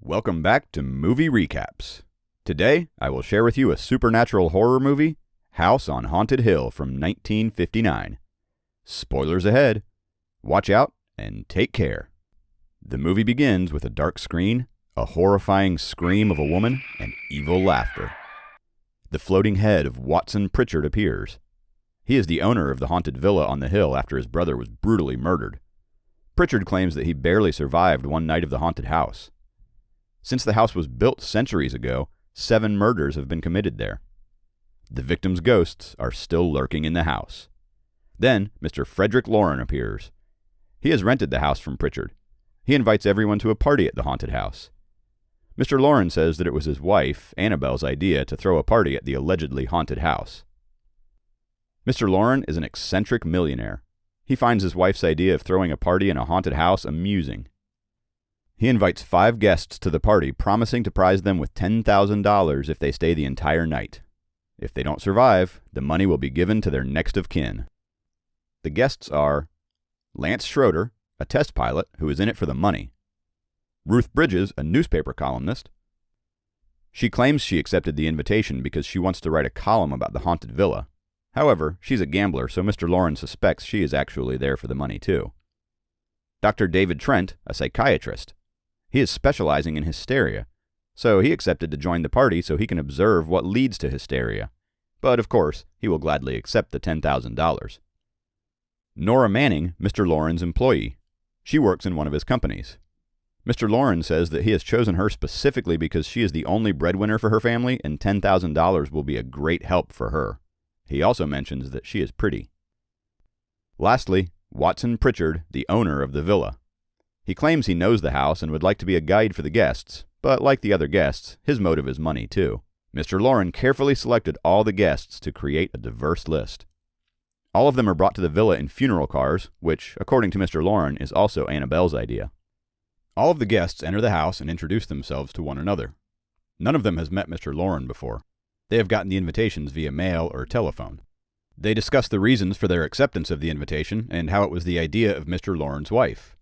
Welcome back to Movie Recaps. Today, I will share with you a supernatural horror movie, House on Haunted Hill from 1959. Spoilers ahead. Watch out and take care. The movie begins with a dark screen, a horrifying scream of a woman, and evil laughter. The floating head of Watson Pritchard appears. He is the owner of the haunted villa on the hill after his brother was brutally murdered. Pritchard claims that he barely survived one night of the haunted house. Since the house was built centuries ago, 7 murders have been committed there. The victims' ghosts are still lurking in the house. Then, Mr. Fredrick Loren appears. He has rented the house from Pritchard. He invites everyone to a party at the haunted house. Mr. Loren says that it was his wife, Annabelle's idea to throw a party at the allegedly haunted house. Mr. Loren is an eccentric millionaire. He finds his wife's idea of throwing a party in a haunted house amusing. He invites 5 guests to the party, promising to prize them with $10,000 if they stay the entire night. If they don't survive, the money will be given to their next of kin. The guests are Lance Schroeder, a test pilot who is in it for the money. Ruth Bridges, a newspaper columnist. She claims she accepted the invitation because she wants to write a column about the haunted villa. However, she's a gambler, so Mr. Loren suspects she is actually there for the money too. Dr. David Trent, a psychiatrist. He is specializing in hysteria, so he accepted to join the party so he can observe what leads to hysteria. But, of course, he will gladly accept the $10,000. Nora Manning, Mr. Loren's employee. She works in one of his companies. Mr. Loren says that he has chosen her specifically because she is the only breadwinner for her family and $10,000 will be a great help for her. He also mentions that she is pretty. Lastly, Watson Pritchard, the owner of the villa. He claims he knows the house and would like to be a guide for the guests, but like the other guests, his motive is money too. Mr. Loren carefully selected all the guests to create a diverse list. All of them are brought to the villa in funeral cars, which, according to Mr. Loren, is also Annabelle's idea. All of the guests enter the house and introduce themselves to one another. None of them has met Mr. Loren before. They have gotten the invitations via mail or telephone. They discuss the reasons for their acceptance of the invitation and how it was the idea of Mr. Loren's wife.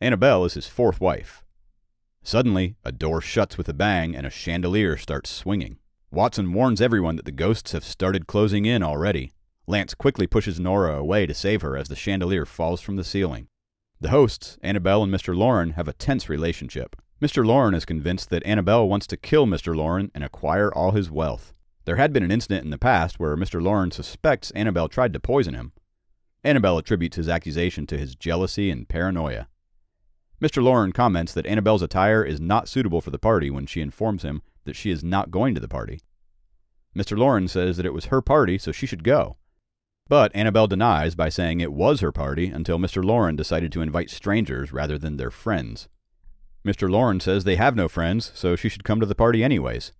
Annabelle is his 4th wife. Suddenly, a door shuts with a bang and a chandelier starts swinging. Watson warns everyone that the ghosts have started closing in already. Lance quickly pushes Nora away to save her as the chandelier falls from the ceiling. The hosts, Annabelle and Mr. Loren, have a tense relationship. Mr. Loren is convinced that Annabelle wants to kill Mr. Loren and acquire all his wealth. There had been an incident in the past where Mr. Loren suspects Annabelle tried to poison him. Annabelle attributes his accusation to his jealousy and paranoia. Mr. Loren comments that Annabelle's attire is not suitable for the party when she informs him that she is not going to the party. Mr. Loren says that it was her party, so she should go. But Annabelle denies by saying it was her party until Mr. Loren decided to invite strangers rather than their friends. Mr. Loren says they have no friends, so she should come to the party anyways.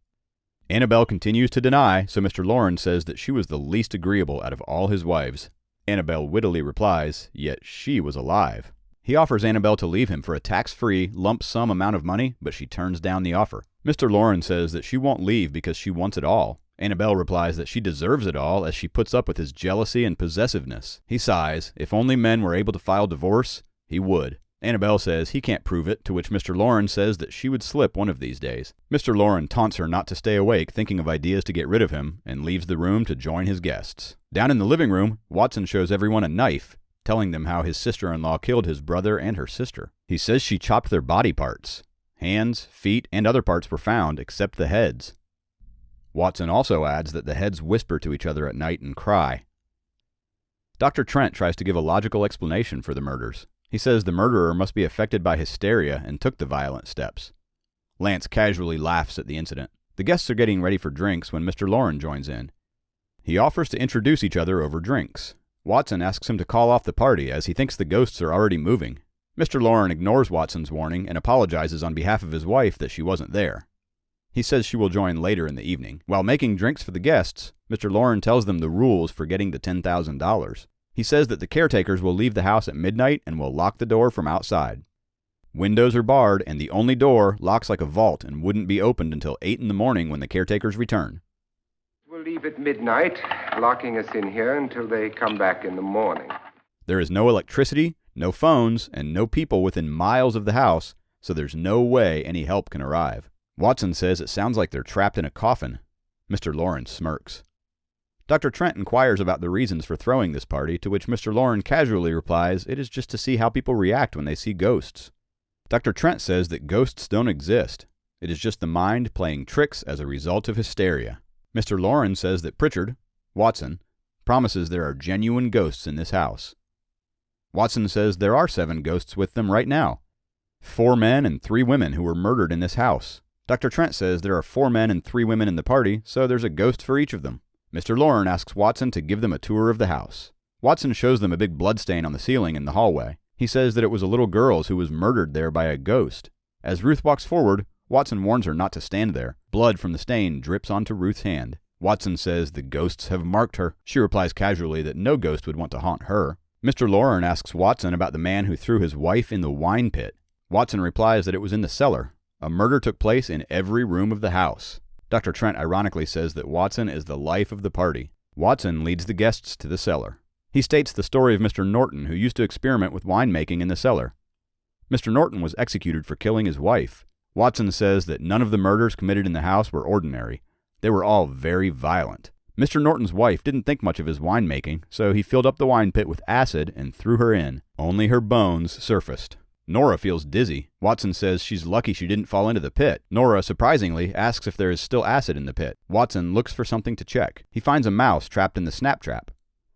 Annabelle continues to deny, so Mr. Loren says that she was the least agreeable out of all his wives. Annabelle wittily replies, yet she was alive. He offers Annabelle to leave him for a tax-free, lump sum amount of money, but she turns down the offer. Mr. Loren says that she won't leave because she wants it all. Annabelle replies that she deserves it all as she puts up with his jealousy and possessiveness. He sighs. If only men were able to file divorce, he would. Annabelle says he can't prove it, to which Mr. Loren says that she would slip one of these days. Mr. Loren taunts her not to stay awake, thinking of ideas to get rid of him, and leaves the room to join his guests. Down in the living room, Watson shows everyone a knife, telling them how his sister-in-law killed his brother and her sister. He says she chopped their body parts. Hands, feet, and other parts were found, except the heads. Watson also adds that the heads whisper to each other at night and cry. Dr. Trent tries to give a logical explanation for the murders. He says the murderer must be affected by hysteria and took the violent steps. Lance casually laughs at the incident. The guests are getting ready for drinks when Mr. Loren joins in. He offers to introduce each other over drinks. Watson asks him to call off the party as he thinks the ghosts are already moving. Mr. Loren ignores Watson's warning and apologizes on behalf of his wife that she wasn't there. He says she will join later in the evening. While making drinks for the guests, Mr. Loren tells them the rules for getting the $10,000. He says that the caretakers will leave the house at midnight and will lock the door from outside. Windows are barred and the only door locks like a vault and wouldn't be opened until 8 in the morning when the caretakers return. We'll leave at midnight, locking us in here until they come back in the morning. There is no electricity, no phones, and no people within miles of the house, so there's no way any help can arrive. Watson says it sounds like they're trapped in a coffin. Mr. Loren smirks. Dr. Trent inquires about the reasons for throwing this party, to which Mr. Loren casually replies it is just to see how people react when they see ghosts. Dr. Trent says that ghosts don't exist. It is just the mind playing tricks as a result of hysteria. Mr. Loren says that Pritchard, Watson, promises there are genuine ghosts in this house. Watson says there are 7 ghosts with them right now. 4 men and 3 women who were murdered in this house. Dr. Trent says there are 4 men and 3 women in the party, so there's a ghost for each of them. Mr. Loren asks Watson to give them a tour of the house. Watson shows them a big bloodstain on the ceiling in the hallway. He says that it was a little girl's who was murdered there by a ghost. As Ruth walks forward, Watson warns her not to stand there. Blood from the stain drips onto Ruth's hand. Watson says the ghosts have marked her. She replies casually that no ghost would want to haunt her. Mr. Loren asks Watson about the man who threw his wife in the wine pit. Watson replies that it was in the cellar. A murder took place in every room of the house. Dr. Trent ironically says that Watson is the life of the party. Watson leads the guests to the cellar. He states the story of Mr. Norton, who used to experiment with winemaking in the cellar. Mr. Norton was executed for killing his wife. Watson says that none of the murders committed in the house were ordinary. They were all very violent. Mr. Norton's wife didn't think much of his winemaking, so he filled up the wine pit with acid and threw her in. Only her bones surfaced. Nora feels dizzy. Watson says she's lucky she didn't fall into the pit. Nora, surprisingly, asks if there is still acid in the pit. Watson looks for something to check. He finds a mouse trapped in the snap trap.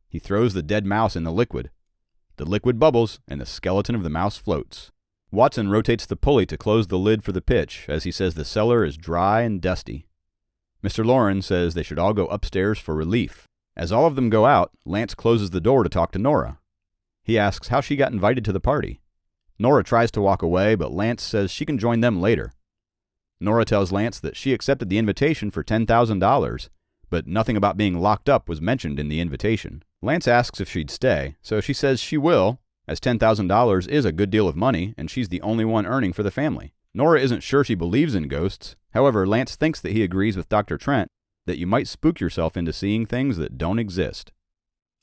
He throws the dead mouse in the liquid. The liquid bubbles, and the skeleton of the mouse floats. Watson rotates the pulley to close the lid for the pitch, as he says the cellar is dry and dusty. Mr. Loren says they should all go upstairs for relief. As all of them go out, Lance closes the door to talk to Nora. He asks how she got invited to the party. Nora tries to walk away, but Lance says she can join them later. Nora tells Lance that she accepted the invitation for $10,000, but nothing about being locked up was mentioned in the invitation. Lance asks if she'd stay, so she says she will, as $10,000 is a good deal of money, and she's the only one earning for the family. Nora isn't sure she believes in ghosts. However, Lance thinks that he agrees with Dr. Trent that you might spook yourself into seeing things that don't exist.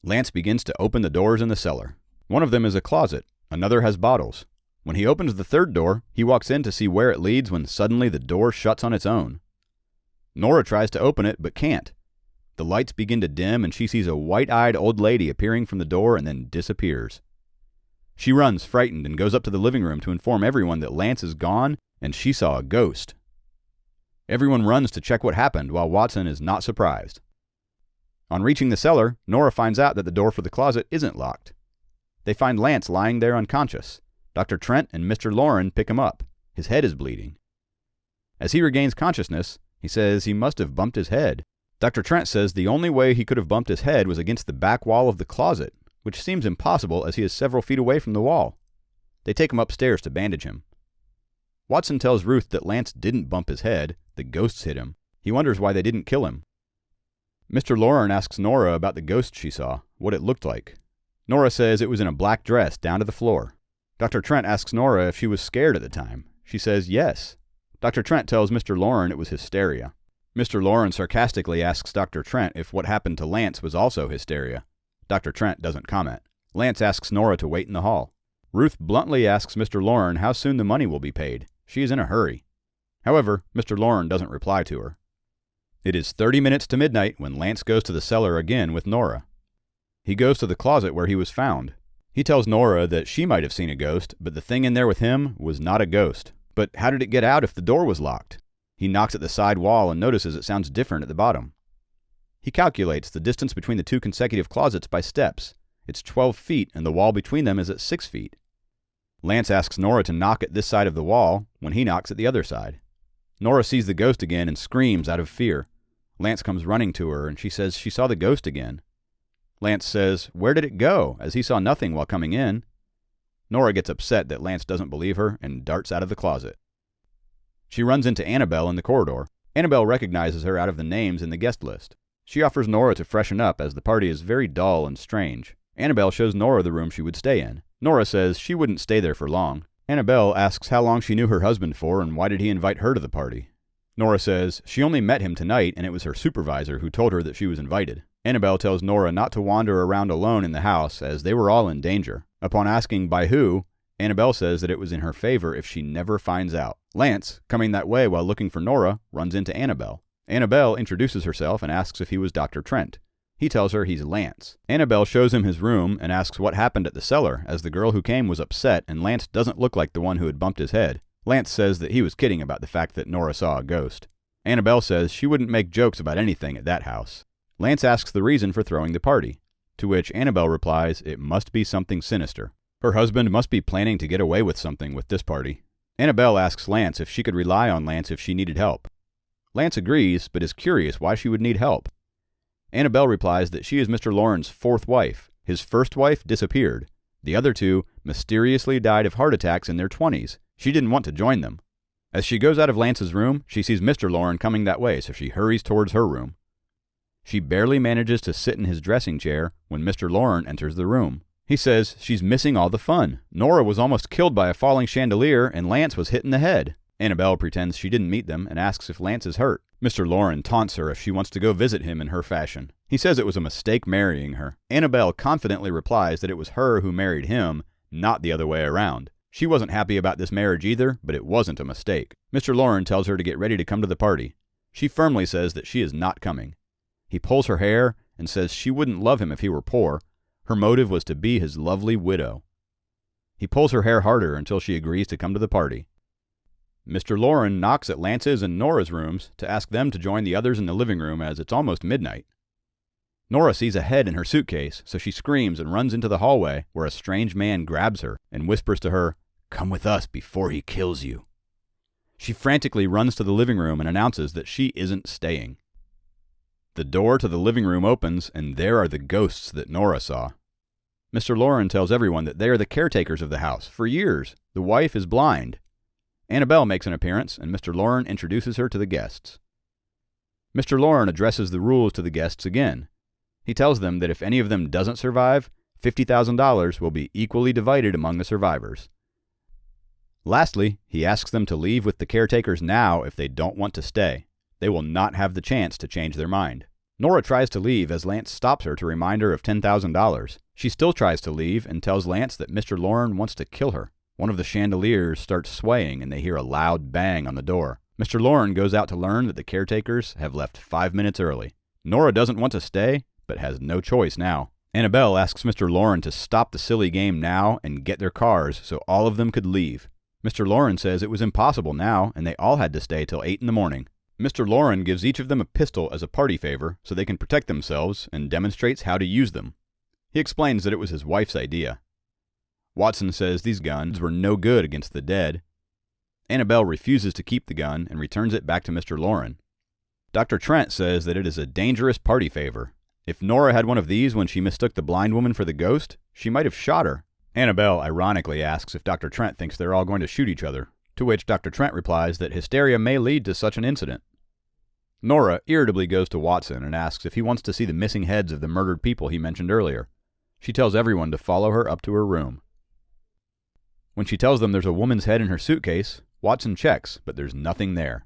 Lance begins to open the doors in the cellar. One of them is a closet. Another has bottles. When he opens the third door, he walks in to see where it leads when suddenly the door shuts on its own. Nora tries to open it, but can't. The lights begin to dim, and she sees a white-eyed old lady appearing from the door and then disappears. She runs, frightened, and goes up to the living room to inform everyone that Lance is gone and she saw a ghost. Everyone runs to check what happened, while Watson is not surprised. On reaching the cellar, Nora finds out that the door for the closet isn't locked. They find Lance lying there unconscious. Dr. Trent and Mr. Loren pick him up. His head is bleeding. As he regains consciousness, he says he must have bumped his head. Dr. Trent says the only way he could have bumped his head was against the back wall of the closet, which seems impossible as he is several feet away from the wall. They take him upstairs to bandage him. Watson tells Ruth that Lance didn't bump his head, the ghosts hit him. He wonders why they didn't kill him. Mr. Loren asks Nora about the ghost she saw, what it looked like. Nora says it was in a black dress down to the floor. Dr. Trent asks Nora if she was scared at the time. She says yes. Dr. Trent tells Mr. Loren it was hysteria. Mr. Loren sarcastically asks Dr. Trent if what happened to Lance was also hysteria. Dr. Trent doesn't comment. Lance asks Nora to wait in the hall. Ruth bluntly asks Mr. Loren how soon the money will be paid. She is in a hurry. However, Mr. Loren doesn't reply to her. It is 30 minutes to midnight when Lance goes to the cellar again with Nora. He goes to the closet where he was found. He tells Nora that she might have seen a ghost, but the thing in there with him was not a ghost. But how did it get out if the door was locked? He knocks at the side wall and notices it sounds different at the bottom. He calculates the distance between the 2 consecutive closets by steps. It's 12 feet, and the wall between them is at 6 feet. Lance asks Nora to knock at this side of the wall when he knocks at the other side. Nora sees the ghost again and screams out of fear. Lance comes running to her, and she says she saw the ghost again. Lance says, where did it go, as he saw nothing while coming in. Nora gets upset that Lance doesn't believe her and darts out of the closet. She runs into Annabelle in the corridor. Annabelle recognizes her out of the names in the guest list. She offers Nora to freshen up as the party is very dull and strange. Annabelle shows Nora the room she would stay in. Nora says she wouldn't stay there for long. Annabelle asks how long she knew her husband for and why did he invite her to the party. Nora says she only met him tonight and it was her supervisor who told her that she was invited. Annabelle tells Nora not to wander around alone in the house as they were all in danger. Upon asking by who, Annabelle says that it was in her favor if she never finds out. Lance, coming that way while looking for Nora, runs into Annabelle. Annabelle introduces herself and asks if he was Dr. Trent. He tells her he's Lance. Annabelle shows him his room and asks what happened at the cellar, as the girl who came was upset and Lance doesn't look like the one who had bumped his head. Lance says that he was kidding about the fact that Nora saw a ghost. Annabelle says she wouldn't make jokes about anything at that house. Lance asks the reason for throwing the party, to which Annabelle replies it must be something sinister. Her husband must be planning to get away with something with this party. Annabelle asks Lance if she could rely on Lance if she needed help. Lance agrees, but is curious why she would need help. Annabelle replies that she is Mr. Loren's fourth wife. His first wife disappeared. The other two mysteriously died of heart attacks in their 20s. She didn't want to join them. As she goes out of Lance's room, she sees Mr. Loren coming that way, so she hurries towards her room. She barely manages to sit in his dressing chair when Mr. Loren enters the room. He says she's missing all the fun. Nora was almost killed by a falling chandelier, and Lance was hit in the head. Annabelle pretends she didn't meet them and asks if Lance is hurt. Mr. Loren taunts her if she wants to go visit him in her fashion. He says it was a mistake marrying her. Annabelle confidently replies that it was her who married him, not the other way around. She wasn't happy about this marriage either, but it wasn't a mistake. Mr. Loren tells her to get ready to come to the party. She firmly says that she is not coming. He pulls her hair and says she wouldn't love him if he were poor. Her motive was to be his lovely widow. He pulls her hair harder until she agrees to come to the party. Mr. Loren knocks at Lance's and Nora's rooms to ask them to join the others in the living room as it's almost midnight. Nora sees a head in her suitcase, so she screams and runs into the hallway where a strange man grabs her and whispers to her, "Come with us before he kills you." She frantically runs to the living room and announces that she isn't staying. The door to the living room opens, and there are the ghosts that Nora saw. Mr. Loren tells everyone that they are the caretakers of the house. For years, the wife is blind. Annabelle makes an appearance, and Mr. Loren introduces her to the guests. Mr. Loren addresses the rules to the guests again. He tells them that if any of them doesn't survive, $50,000 will be equally divided among the survivors. Lastly, he asks them to leave with the caretakers now if they don't want to stay. They will not have the chance to change their mind. Nora tries to leave as Lance stops her to remind her of $10,000. She still tries to leave and tells Lance that Mr. Loren wants to kill her. One of the chandeliers starts swaying and they hear a loud bang on the door. Mr. Loren goes out to learn that the caretakers have left 5 minutes early. Nora doesn't want to stay, but has no choice now. Annabelle asks Mr. Loren to stop the silly game now and get their cars so all of them could leave. Mr. Loren says it was impossible now and they all had to stay till 8 in the morning. Mr. Loren gives each of them a pistol as a party favor so they can protect themselves and demonstrates how to use them. He explains that it was his wife's idea. Watson says these guns were no good against the dead. Annabelle refuses to keep the gun and returns it back to Mr. Loren. Dr. Trent says that it is a dangerous party favor. If Nora had one of these when she mistook the blind woman for the ghost, she might have shot her. Annabelle ironically asks if Dr. Trent thinks they're all going to shoot each other, to which Dr. Trent replies that hysteria may lead to such an incident. Nora irritably goes to Watson and asks if he wants to see the missing heads of the murdered people he mentioned earlier. She tells everyone to follow her up to her room. When she tells them there's a woman's head in her suitcase, Watson checks, but there's nothing there.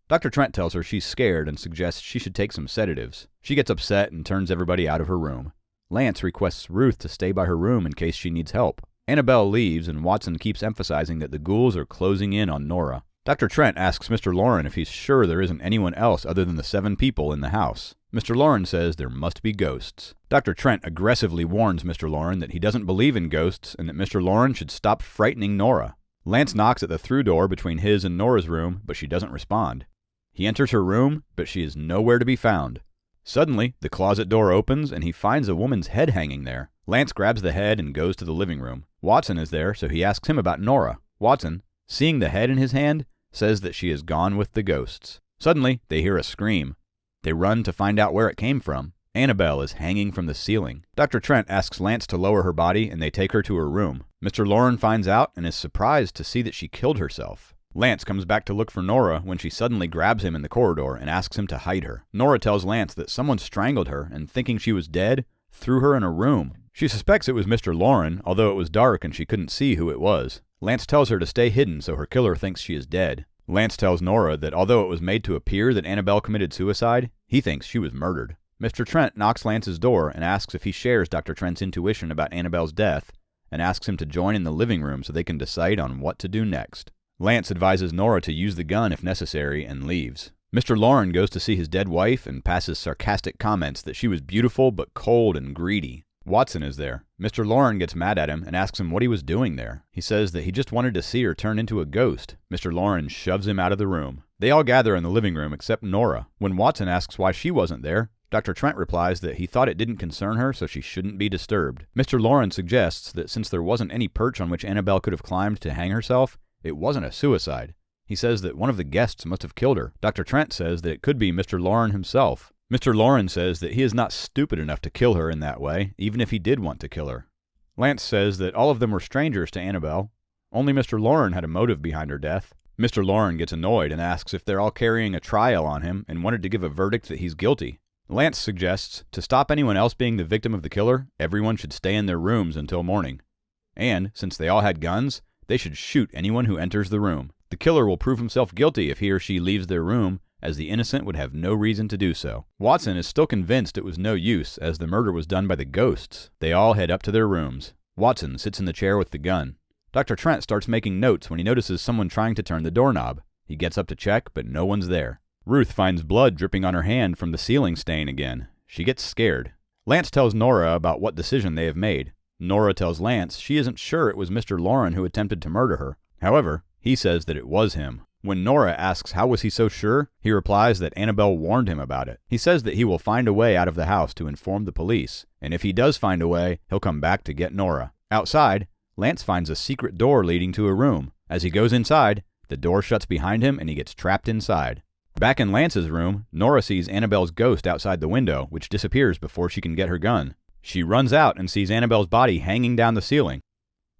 Dr. Trent tells her she's scared and suggests she should take some sedatives. She gets upset and turns everybody out of her room. Lance requests Ruth to stay by her room in case she needs help. Annabelle leaves, and Watson keeps emphasizing that the ghouls are closing in on Nora. Dr. Trent asks Mr. Loren if he's sure there isn't anyone else other than the 7 people in the house. Mr. Loren says there must be ghosts. Dr. Trent aggressively warns Mr. Loren that he doesn't believe in ghosts and that Mr. Loren should stop frightening Nora. Lance knocks at the through door between his and Nora's room, but she doesn't respond. He enters her room, but she is nowhere to be found. Suddenly, the closet door opens and he finds a woman's head hanging there. Lance grabs the head and goes to the living room. Watson is there, so he asks him about Nora. Watson, seeing the head in his hand, says that she is gone with the ghosts. Suddenly, they hear a scream. They run to find out where it came from. Annabelle is hanging from the ceiling. Dr. Trent asks Lance to lower her body and they take her to her room. Mr. Loren finds out and is surprised to see that she killed herself. Lance comes back to look for Nora when she suddenly grabs him in the corridor and asks him to hide her. Nora tells Lance that someone strangled her and, thinking she was dead, threw her in a room. She suspects it was Mr. Loren, although it was dark and she couldn't see who it was. Lance tells her to stay hidden so her killer thinks she is dead. Lance tells Nora that although it was made to appear that Annabelle committed suicide, he thinks she was murdered. Mr. Trent knocks Lance's door and asks if he shares Dr. Trent's intuition about Annabelle's death, and asks him to join in the living room so they can decide on what to do next. Lance advises Nora to use the gun if necessary and leaves. Mr. Loren goes to see his dead wife and passes sarcastic comments that she was beautiful but cold and greedy. Watson is there. Mr. Loren gets mad at him and asks him what he was doing there. He says that he just wanted to see her turn into a ghost. Mr. Loren shoves him out of the room. They all gather in the living room except Nora. When Watson asks why she wasn't there, Dr. Trent replies that he thought it didn't concern her, so she shouldn't be disturbed. Mr. Loren suggests that since there wasn't any perch on which Annabelle could have climbed to hang herself, it wasn't a suicide. He says that one of the guests must have killed her. Dr. Trent says that it could be Mr. Loren himself. Mr. Loren says that he is not stupid enough to kill her in that way, even if he did want to kill her. Lance says that all of them were strangers to Annabelle. Only Mr. Loren had a motive behind her death. Mr. Loren gets annoyed and asks if they're all carrying a trial on him and wanted to give a verdict that he's guilty. Lance suggests to stop anyone else being the victim of the killer, everyone should stay in their rooms until morning. And, since they all had guns, they should shoot anyone who enters the room. The killer will prove himself guilty if he or she leaves their room, as the innocent would have no reason to do so. Watson is still convinced it was no use, as the murder was done by the ghosts. They all head up to their rooms. Watson sits in the chair with the gun. Dr. Trent starts making notes when he notices someone trying to turn the doorknob. He gets up to check, but no one's there. Ruth finds blood dripping on her hand from the ceiling stain again. She gets scared. Lance tells Nora about what decision they have made. Nora tells Lance she isn't sure it was Mr. Loren who attempted to murder her. However, he says that it was him. When Nora asks how was he so sure, he replies that Annabelle warned him about it. He says that he will find a way out of the house to inform the police, and if he does find a way, he'll come back to get Nora. Outside, Lance finds a secret door leading to a room. As he goes inside, the door shuts behind him and he gets trapped inside. Back in Lance's room, Nora sees Annabelle's ghost outside the window, which disappears before she can get her gun. She runs out and sees Annabelle's body hanging down the ceiling.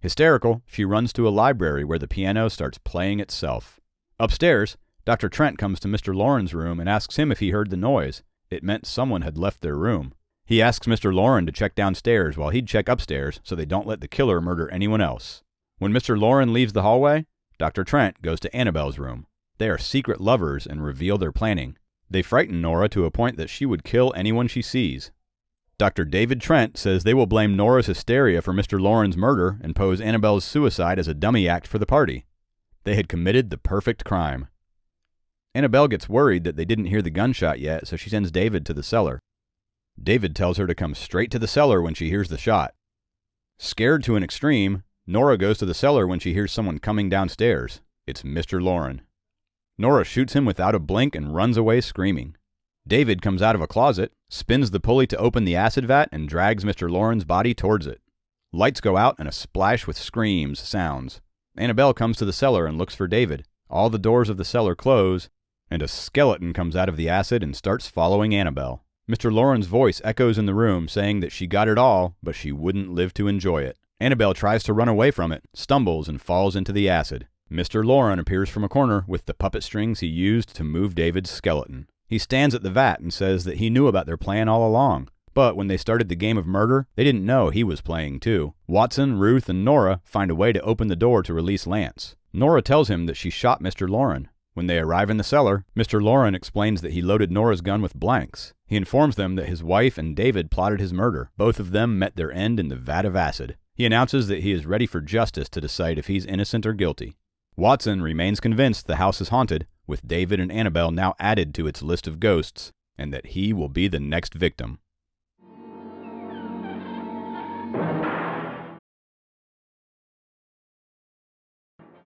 Hysterical, she runs to a library where the piano starts playing itself. Upstairs, Dr. Trent comes to Mr. Loren's room and asks him if he heard the noise. It meant someone had left their room. He asks Mr. Loren to check downstairs while he'd check upstairs so they don't let the killer murder anyone else. When Mr. Loren leaves the hallway, Dr. Trent goes to Annabelle's room. They are secret lovers and reveal their planning. They frighten Nora to a point that she would kill anyone she sees. Dr. David Trent says they will blame Nora's hysteria for Mr. Loren's murder and pose Annabelle's suicide as a dummy act for the party. They had committed the perfect crime. Annabelle gets worried that they didn't hear the gunshot yet, so she sends David to the cellar. David tells her to come straight to the cellar when she hears the shot. Scared to an extreme, Nora goes to the cellar when she hears someone coming downstairs. It's Mr. Loren. Nora shoots him without a blink and runs away screaming. David comes out of a closet, spins the pulley to open the acid vat, and drags Mr. Loren's body towards it. Lights go out and a splash with screams sounds. Annabelle comes to the cellar and looks for David. All the doors of the cellar close, and a skeleton comes out of the acid and starts following Annabelle. Mr. Loren's voice echoes in the room, saying that she got it all, but she wouldn't live to enjoy it. Annabelle tries to run away from it, stumbles, and falls into the acid. Mr. Loren appears from a corner with the puppet strings he used to move David's skeleton. He stands at the vat and says that he knew about their plan all along. But when they started the game of murder, they didn't know he was playing too. Watson, Ruth, and Nora find a way to open the door to release Lance. Nora tells him that she shot Mr. Loren. When they arrive in the cellar, Mr. Loren explains that he loaded Nora's gun with blanks. He informs them that his wife and David plotted his murder. Both of them met their end in the vat of acid. He announces that he is ready for justice to decide if he's innocent or guilty. Watson remains convinced the house is haunted, with David and Annabelle now added to its list of ghosts, and that he will be the next victim.